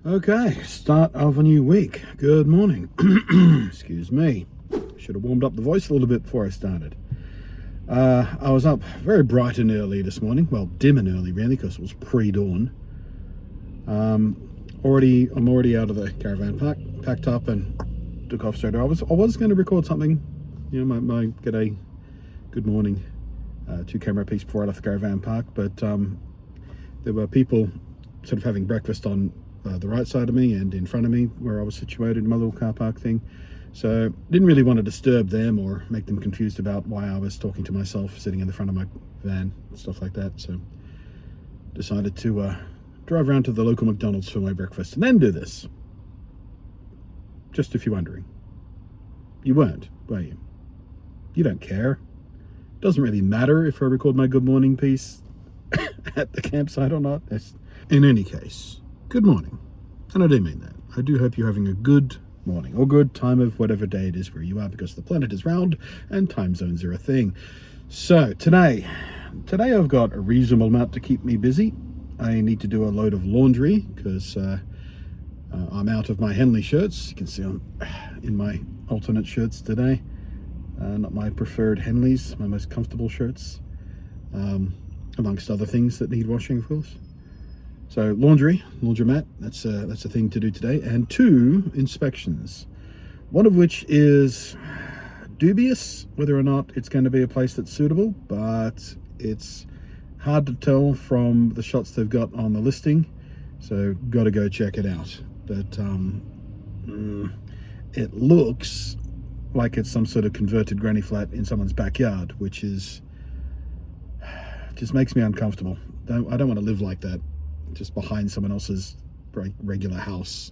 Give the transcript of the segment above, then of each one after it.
Okay, start of a new week. Good morning. Excuse me. Should have warmed up the voice a little bit before I started. I was up very bright and early this morning. Well, dim and early really, because it was pre-dawn. I'm already out of the caravan park, packed up and took off straight away. I was going to record something, you know, my g'day, good morning, 2-camera piece before I left the caravan park, but there were people sort of having breakfast on the right side of me and in front of me where I was situated in my little car park thing. So didn't really want to disturb them or make them confused about why I was talking to myself sitting in the front of my van, stuff like that. So decided to drive around to the local McDonald's for my breakfast and then do this. Just if you're wondering. You weren't, were you? You don't care. Doesn't really matter if I record my good morning piece at the campsite or not. In any case, good morning. And I do mean that. I do hope you're having a good morning or good time of whatever day it is where you are, because the planet is round and time zones are a thing. So today I've got a reasonable amount to keep me busy. I need to do a load of laundry because I'm out of my Henley shirts. You can see I'm in my alternate shirts today. Not my preferred Henleys, my most comfortable shirts, amongst other things that need washing, of course. So laundromat, that's a thing to do today, and 2 inspections. One of which is dubious whether or not it's going to be a place that's suitable, but it's hard to tell from the shots they've got on the listing, so got to go check it out. But it looks like it's some sort of converted granny flat in someone's backyard, which is just makes me uncomfortable. I don't want to live like that, just behind someone else's regular house.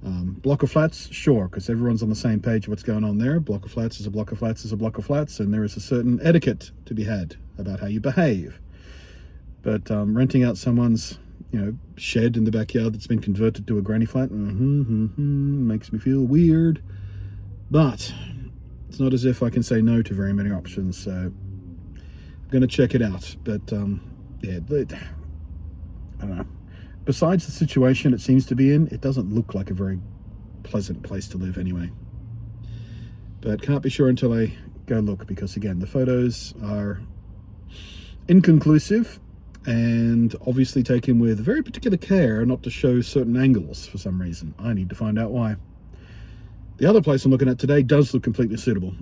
Block of flats, sure, because everyone's on the same page of what's going on there. Block of flats is a block of flats is a block of flats, and there is a certain etiquette to be had about how you behave. But renting out someone's, shed in the backyard that's been converted to a granny flat, makes me feel weird. But it's not as if I can say no to very many options, so I'm going to check it out. But yeah, I don't know. Besides the situation it seems to be in, it doesn't look like a very pleasant place to live anyway. But can't be sure until I go look, because again, the photos are inconclusive and obviously taken with very particular care not to show certain angles for some reason. I need to find out why. The other place I'm looking at today does look completely suitable.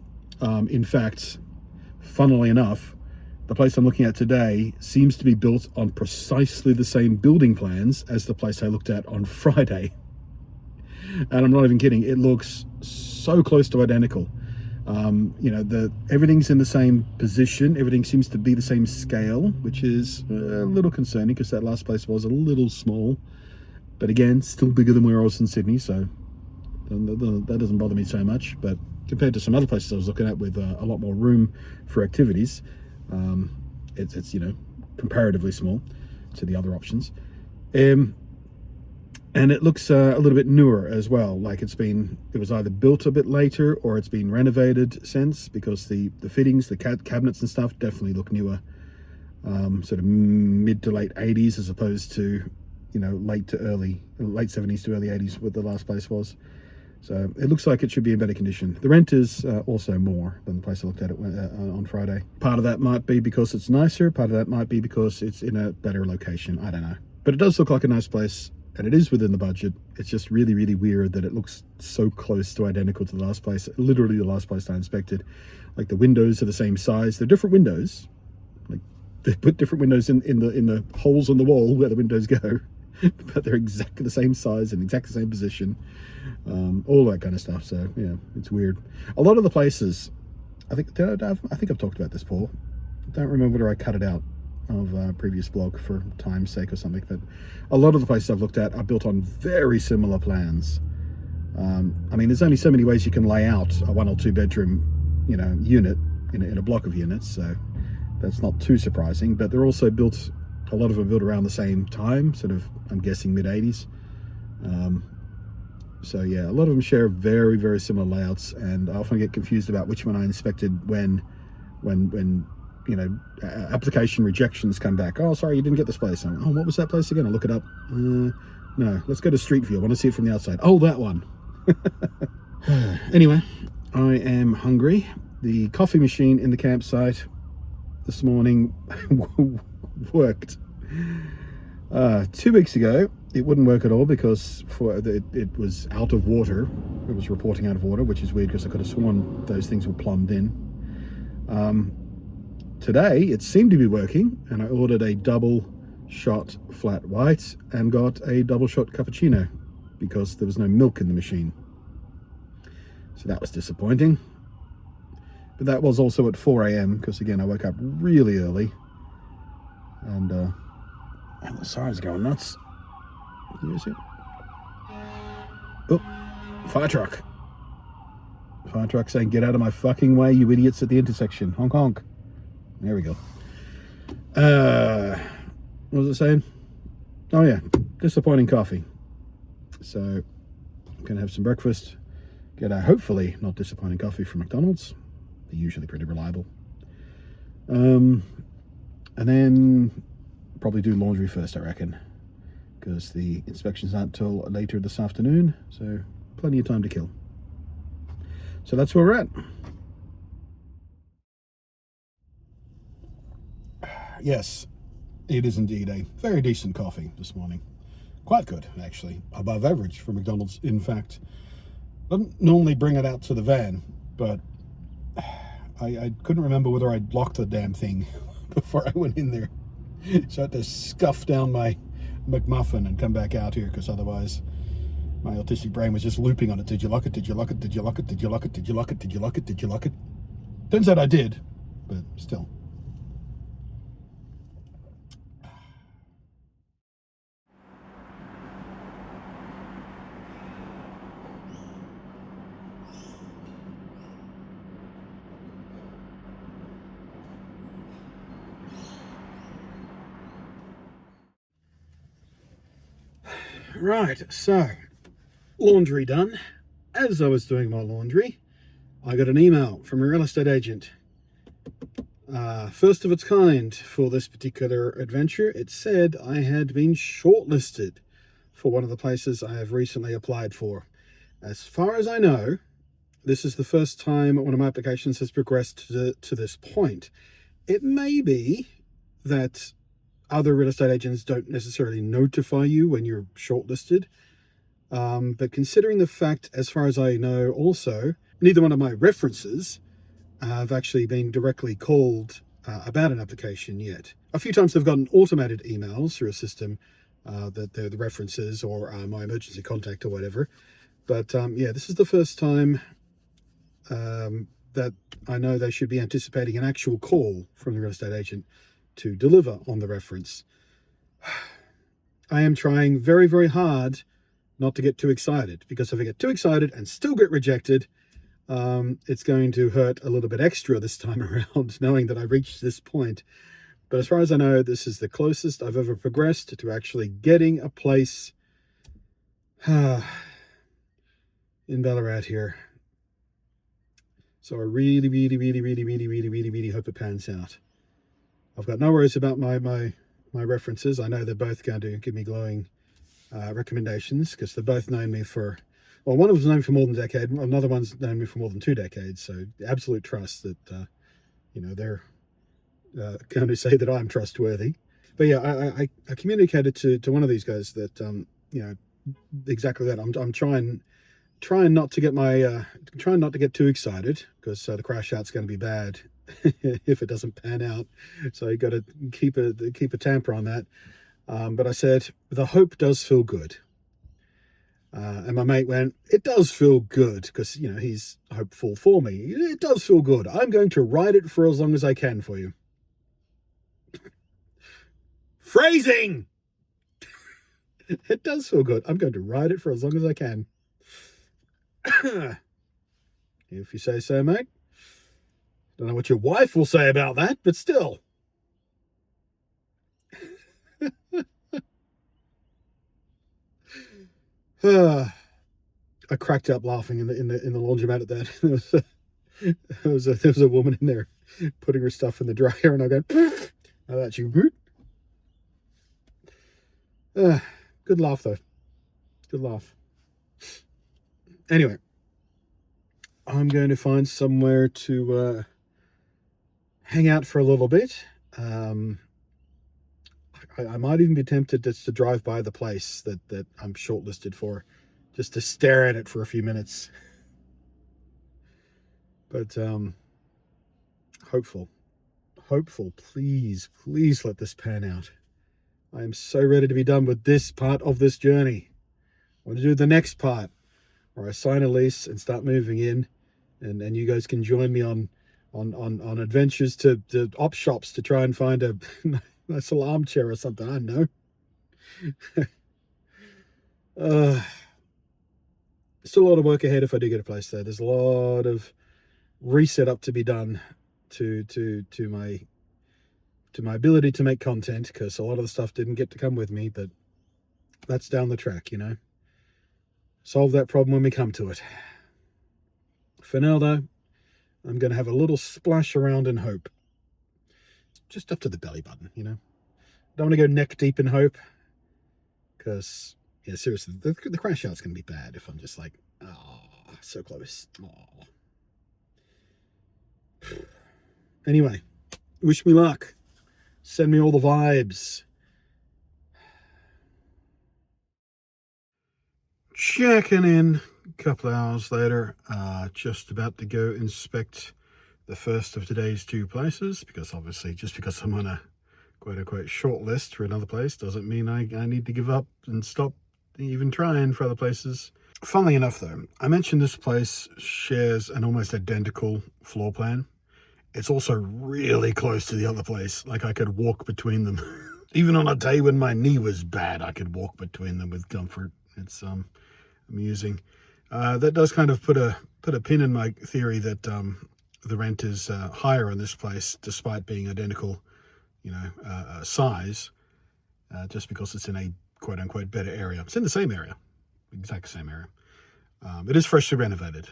In fact, funnily enough, the place I'm looking at today seems to be built on precisely the same building plans as the place I looked at on Friday. And I'm not even kidding, it looks so close to identical. Everything's in the same position, everything seems to be the same scale, which is a little concerning because that last place was a little small. But again, still bigger than where I was in Sydney, so that doesn't bother me so much. But compared to some other places I was looking at with a lot more room for activities, it's comparatively small to the other options, and it looks a little bit newer as well, like it was either built a bit later or it's been renovated since, because the fittings, the cabinets and stuff definitely look newer, sort of mid to late 80s as opposed to late 70s to early 80s what the last place was. So it looks like it should be in better condition. The rent is also more than the place I looked at it on Friday. Part of that might be because it's nicer. Part of that might be because it's in a better location. I don't know. But it does look like a nice place, and it is within the budget. It's just really, really weird that it looks so close to identical to the last place. Literally the last place I inspected. Like the windows are the same size. They're different windows. Like they put different windows in the holes on the wall where the windows go. But they're exactly the same size and exactly the same position, all that kind of stuff. So yeah, it's weird. A lot of the places, I think I've talked about this, Paul. I don't remember whether I cut it out of a previous blog for time's sake or something, but a lot of the places I've looked at are built on very similar plans. I mean, there's only so many ways you can lay out a 1 or 2 bedroom, unit in a block of units, so that's not too surprising. But they're also built. A lot of them built around the same time, sort of, I'm guessing, mid-80s. So yeah, a lot of them share very, very similar layouts, and I often get confused about which one I inspected when application rejections come back. Oh, sorry, you didn't get this place. Oh, what was that place again? I'll look it up. No, let's go to Street View. I want to see it from the outside. Oh, that one. Anyway, I am hungry. The coffee machine in the campsite this morning worked. 2 weeks ago, it wouldn't work at all because it was out of water. It was reporting out of water, which is weird because I could have sworn those things were plumbed in. Today, it seemed to be working, and I ordered a double shot flat white and got a double shot cappuccino because there was no milk in the machine. So that was disappointing. But that was also at 4 a.m. because, again, I woke up really early. And the siren's going nuts. Can you see it? Oh, fire truck. Fire truck saying, "Get out of my fucking way, you idiots at the intersection. Honk, honk." There we go. What was it saying? Oh, yeah. Disappointing coffee. So, I'm going to have some breakfast. Get a hopefully not disappointing coffee from McDonald's. They're usually pretty reliable. And then probably do laundry first, I reckon, because the inspections aren't till later this afternoon, so plenty of time to kill. So that's where we're at. Yes, it is indeed a very decent coffee this morning. Quite good, actually. Above average for McDonald's, in fact. I don't normally bring it out to the van, but I couldn't remember whether I'd locked the damn thing before I went in there. So I had to scuff down my McMuffin and come back out here, because otherwise my autistic brain was just looping on it. Did you lock it? Did you lock it? Did you lock it? Did you lock it? Did you lock it? Did you lock it? Did you lock it? Turns out I did, but still. Right, so laundry done. As I was doing my laundry, I got an email from a real estate agent. First of its kind for this particular adventure. It said I had been shortlisted for one of the places I have recently applied for. As far as I know, this is the first time one of my applications has progressed to this point. It may be that other real estate agents don't necessarily notify you when you're shortlisted. But considering the fact, as far as I know also, neither one of my references have actually been directly called about an application yet. A few times they've gotten automated emails through a system that they're the references or my emergency contact or whatever. But yeah, this is the first time that I know they should be anticipating an actual call from the real estate agent to deliver on the reference. I am trying very, very hard not to get too excited, because if I get too excited and still get rejected, it's going to hurt a little bit extra this time around, knowing that I reached this point. But as far as I know, this is the closest I've ever progressed to actually getting a place in Ballarat here. So I really, really, really, really, really, really, really, really hope it pans out. I've got no worries about my references. I know they're both going to give me glowing recommendations, because they've both known me for, well, one of them's known me for more than a decade, another one's known me for more than 2 decades. So absolute trust that, they're going to say that I'm trustworthy. But yeah, I communicated to one of these guys that, exactly that. I'm trying not to get trying not to get too excited, because the crash out's going to be bad if it doesn't pan out. So you got to keep a tamper on that. But I said, the hope does feel good. And my mate went, "It does feel good," because, he's hopeful for me. "It does feel good. I'm going to ride it for as long as I can for you." Phrasing! It does feel good. I'm going to ride it for as long as I can. If you say so, mate. Don't know what your wife will say about that, but still. I cracked up laughing in the laundromat at that. There was a woman in there putting her stuff in the dryer, and I go, "How about you?" Good laugh though. Good laugh. Anyway, I'm going to find somewhere to hang out for a little bit. I might even be tempted just to drive by the place that I'm shortlisted for, just to stare at it for a few minutes. But hopeful, please let this pan out. I am so ready to be done with this part of this journey. I want to do the next part where I sign a lease and start moving in, and you guys can join me on adventures to op shops to try and find a nice little armchair or something. I don't know. Still a lot of work ahead if I do get a place there. There's a lot of reset up to be done to my ability to make content, because a lot of the stuff didn't get to come with me, but that's down the track, you know. Solve that problem when we come to it. For now, though, I'm going to have a little splash around in hope. Just up to the belly button, you know. Don't want to go neck deep in hope, because, yeah, seriously, the crash out's going to be bad if I'm just like, oh, so close. Oh. Anyway, wish me luck. Send me all the vibes. Checking in a couple of hours later, just about to go inspect the first of today's 2 places, because obviously just because I'm on a quote-unquote short list for another place doesn't mean I need to give up and stop even trying for other places. Funnily enough, though, I mentioned this place shares an almost identical floor plan. It's also really close to the other place. Like, I could walk between them. Even on a day when my knee was bad, I could walk between them with comfort. It's amusing. That does kind of put a pin in my theory that the rent is higher in this place, despite being identical, you know, size, just because it's in a quote-unquote better area. It's in the same area, exact same area. It is freshly renovated.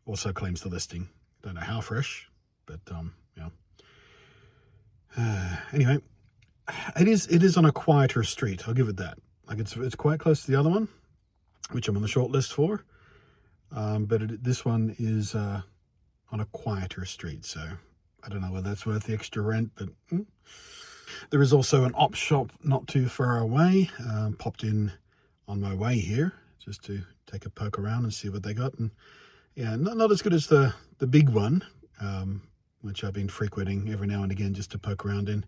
Also claims the listing. Don't know how fresh, but yeah. Anyway, it is on a quieter street. I'll give it that. Like, it's quite close to the other one, which I'm on the short list for. But this one is on a quieter street, so I don't know whether that's worth the extra rent, but there is also an op shop not too far away. Popped in on my way here just to take a poke around and see what they got. And yeah, not as good as the big one, which I've been frequenting every now and again just to poke around in.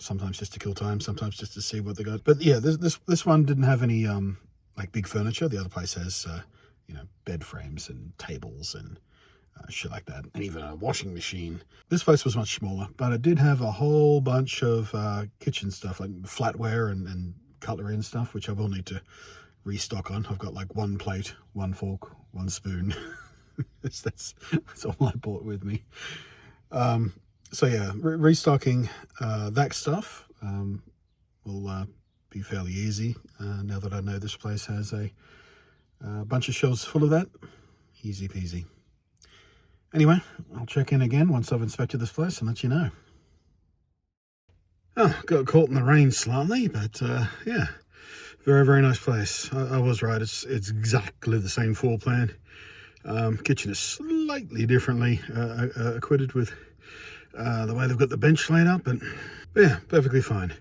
Sometimes just to kill time, sometimes just to see what they got. But yeah, this one didn't have any like big furniture. The other place has you know, bed frames and tables and shit like that, and even a washing machine. This place was much smaller, but it did have a whole bunch of kitchen stuff, like flatware and cutlery and stuff, which I will need to restock on. I've got like 1 plate, 1 fork, 1 spoon. that's all I brought with me. So yeah, restocking that stuff will be fairly easy now that I know this place has a bunch of shelves full of that. Easy peasy. Anyway, I'll check in again once I've inspected this place and let you know. Oh, got caught in the rain slightly, but yeah, very, very nice place. I was right, it's exactly the same floor plan. Kitchen is slightly differently equipped with the way they've got the bench laid up, but yeah, perfectly fine.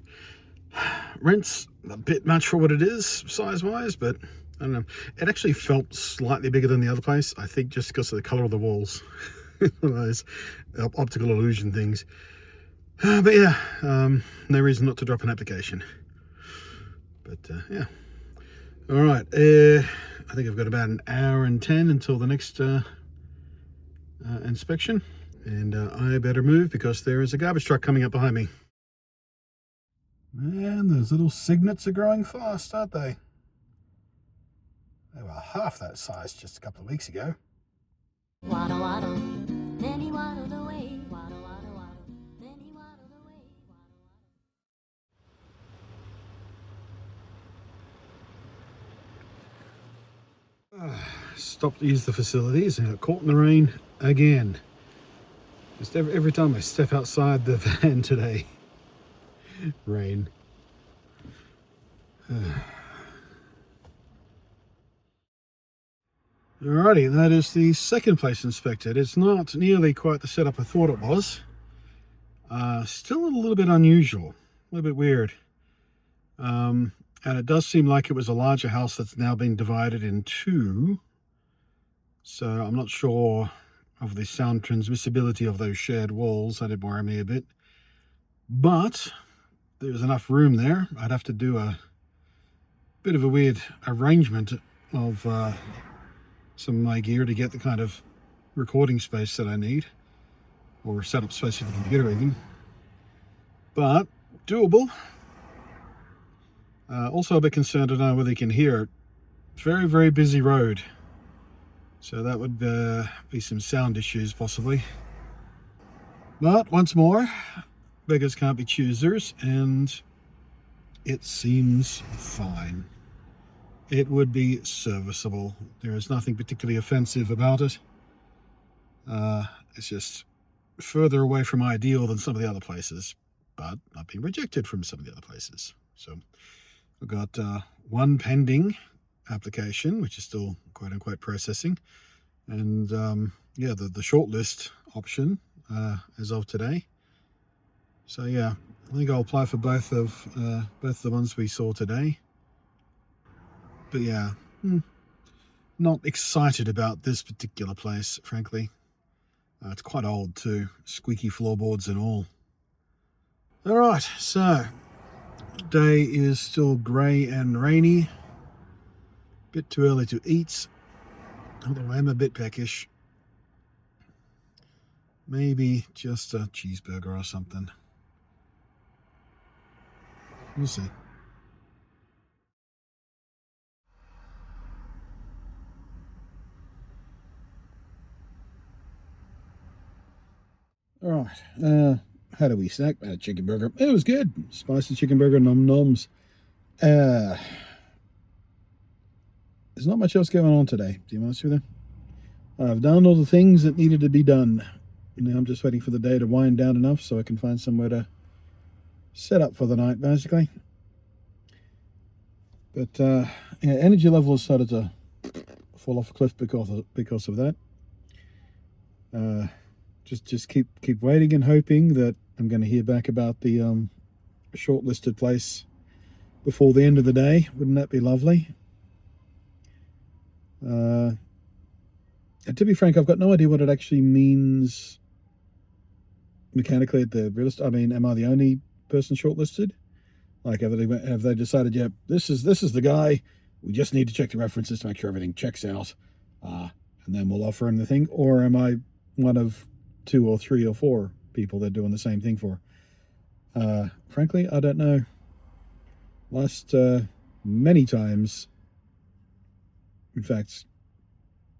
Rent's a bit much for what it is, size-wise, but I don't know. It actually felt slightly bigger than the other place, I think just because of the colour of the walls. One of those optical illusion things. But yeah, no reason not to drop an application. But yeah. All right, I think I've got about 1 hour and 10 until the next inspection. And I better move because there is a garbage truck coming up behind me. Man, those little cygnets are growing fast, aren't they? They were half that size just a couple of weeks ago. Waddle, waddle, then he waddled away. Waddle, waddle, waddle, then he waddled away. Waddle, waddle. Stopped to use the facilities and got caught in the rain again. Just every time I step outside the van today, rain. Alrighty, that is the second place inspected. It's not nearly quite the setup I thought it was. Still a little bit unusual, a little bit weird. And it does seem like it was a larger house that's now been divided in two. So I'm not sure of the sound transmissibility of those shared walls. That did worry me a bit. But there's enough room there. I'd have to do a bit of a weird arrangement of some of my gear to get the kind of recording space that I need, or setup space for the computer even. But doable. Also a bit concerned to know whether you can hear it. Very, very busy road. So that would be some sound issues possibly. But once more, beggars can't be choosers, and it seems fine. It would be serviceable. There is nothing particularly offensive about it. It's just further away from ideal than some of the other places, but I've been rejected from some of the other places. So we've got one pending application, which is still quote unquote processing, and yeah, the shortlist option as of today. So yeah, I think I'll apply for both the ones we saw today. But yeah, not excited about this particular place, frankly. It's quite old too, squeaky floorboards and all. All right, so day is still grey and rainy. Bit too early to eat, although I am a bit peckish. Maybe just a cheeseburger or something. We'll see. All right, how do we snack? A chicken burger. It was good. Spicy chicken burger, nom noms. There's not much else going on today, to be honest with you. I've done all the things that needed to be done. Now I'm just waiting for the day to wind down enough so I can find somewhere to set up for the night, basically. But yeah, energy level has started to fall off a cliff because of that. Just keep waiting and hoping that I'm going to hear back about the shortlisted place before the end of the day. Wouldn't that be lovely? And to be frank, I've got no idea what it actually means mechanically at the real estate. I mean, am I the only person shortlisted? Like, have they decided, yeah, this is the guy. We just need to check the references to make sure everything checks out, and then we'll offer him the thing. Or am I one of 2 or 3 or 4 people they're doing the same thing for? Frankly, I don't know. Last many times, in fact,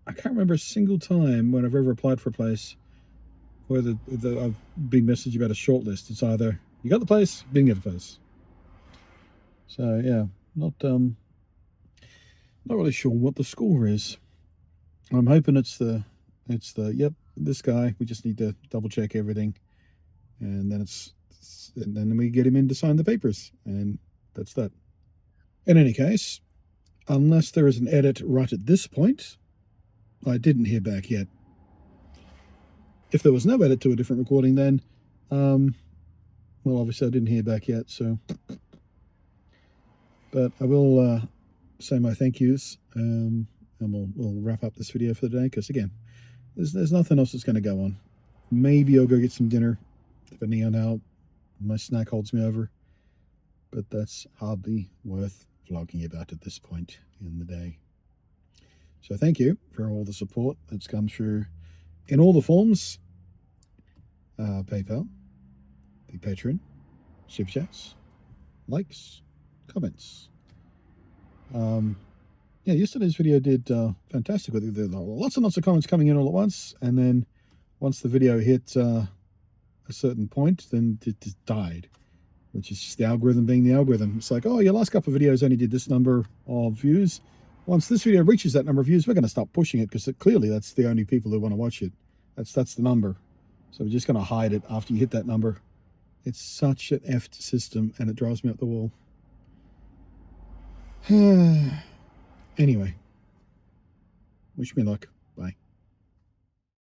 I can't remember a single time when I've ever applied for a place where I've been messaged about a shortlist. It's either you got the place, didn't get the place. So yeah, not really sure what the score is. I'm hoping it's the yep, this guy. We just need to double check everything, and then we get him in to sign the papers, and that's that. In any case, unless there is an edit right at this point, I didn't hear back yet. If there was no edit to a different recording, then well, obviously I didn't hear back yet. So, but I will say my thank yous, and we'll wrap up this video for the day, because again, there's nothing else that's going to go on. Maybe I'll go get some dinner, depending on how my snack holds me over, but that's hardly worth vlogging about at this point in the day. So thank you for all the support that's come through in all the forms: PayPal, the Patreon, Super Chats, likes, comments. Yeah, yesterday's video did fantastic. There were lots and lots of comments coming in all at once, and then once the video hit a certain point, then it just died, which is just the algorithm being the algorithm. It's like, oh, your last couple of videos only did this number of views. Once this video reaches that number of views, we're going to stop pushing it, because clearly that's the only people who want to watch it. That's the number. So we're just going to hide it after you hit that number. It's such an effed system, and it drives me up the wall. Anyway, Wish me luck. Bye.